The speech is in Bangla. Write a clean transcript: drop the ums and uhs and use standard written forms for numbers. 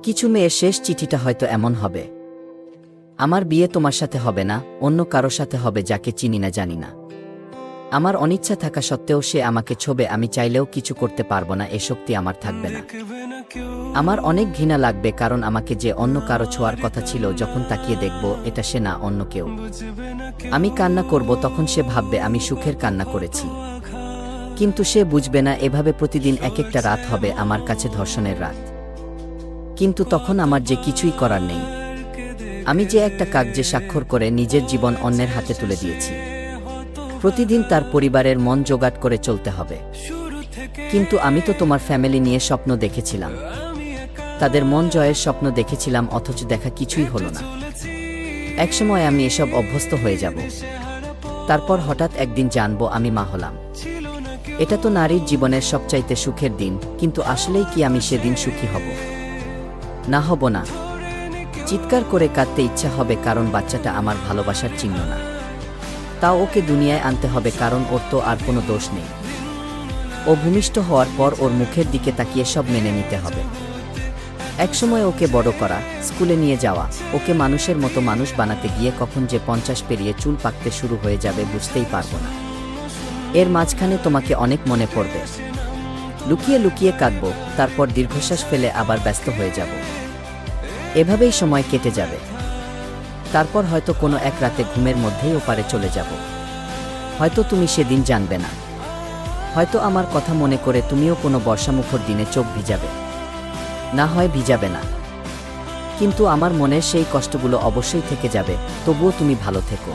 কিছু মেয়ের শেষ চিঠিটা হয়তো এমন হবে, আমার বিয়ে তোমার সাথে হবে না, অন্য কারো সাথে হবে যাকে চিনি না জানি না। আমার অনিচ্ছা থাকা সত্ত্বেও সে আমাকে ছোবে, আমি চাইলেও কিছু করতে পারবো না, এ শক্তি আমার থাকবে না। আমার অনেক ঘৃণা লাগবে, কারণ আমাকে যে অন্য কারো ছোঁয়ার কথা ছিল, যখন তাকিয়ে দেখব এটা সে না, অন্য কেউ। আমি কান্না করব, তখন সে ভাববে আমি সুখের কান্না করেছি। কিন্তু সে বুঝবে না, এভাবে প্রতিদিন এক একটা রাত হবে আমার কাছে ধর্ষণের রাত। কিন্তু তখন আমার যে কিছুই করার নেই। আমি যে একটা কাগজে স্বাক্ষর করে নিজের জীবন অন্যের হাতে তুলে দিয়েছি। প্রতিদিন তার পরিবারের মন জোগাড় করে চলতে হবে। কিন্তু আমি তো তোমার ফ্যামিলি নিয়ে স্বপ্ন দেখেছিলাম, তাদের মন জয়ের স্বপ্ন দেখেছিলাম, অথচ দেখা কিছুই হলো না। একসময় আমি এসব অভ্যস্ত হয়ে যাব, তারপর হঠাৎ একদিন জানবো আমি মা হলাম। এটা তো নারীর জীবনের সবচাইতে সুখের দিন, কিন্তু আসলেই কি আমি সেদিন সুখী হব? না, হব না। চিৎকার করে কাঁদতে ইচ্ছা হবে, কারণ বাচ্চাটা আমার ভালোবাসার চিহ্ন না। তাও ওকে দুনিয়ায় আনতে হবে, কারণ ওর তো আর কোনো দোষ নেই। ও ভূমিষ্ঠ হওয়ার পর ওর মুখের দিকে তাকিয়ে সব মেনে নিতে হবে। একসময় ওকে বড় করা, স্কুলে নিয়ে যাওয়া, ওকে মানুষের মতো মানুষ বানাতে গিয়ে কখন যে 50 পেরিয়ে চুল পাকতে শুরু হয়ে যাবে বুঝতেই পারবো না। এর মাঝখানে তোমাকে অনেক মনে পড়বে, লুকিয়ে লুকিয়ে কাঁদব, তারপর দীর্ঘশ্বাস ফেলে আবার ব্যস্ত হয়ে যাব। এভাবেই সময় কেটে যাবে। তারপর হয়তো কোনো এক রাতে ঘুমের মধ্যেই ওপারে চলে যাব। হয়তো তুমি সেদিন জানবে না। হয়তো আমার কথা মনে করে তুমিও কোনো বর্ষামুখর দিনে চোখ ভিজাবে, না হয় ভিজাবে না। কিন্তু আমার মনের সেই কষ্টগুলো অবশ্যই থেকে যাবে। তবুও তুমি ভালো থেকো।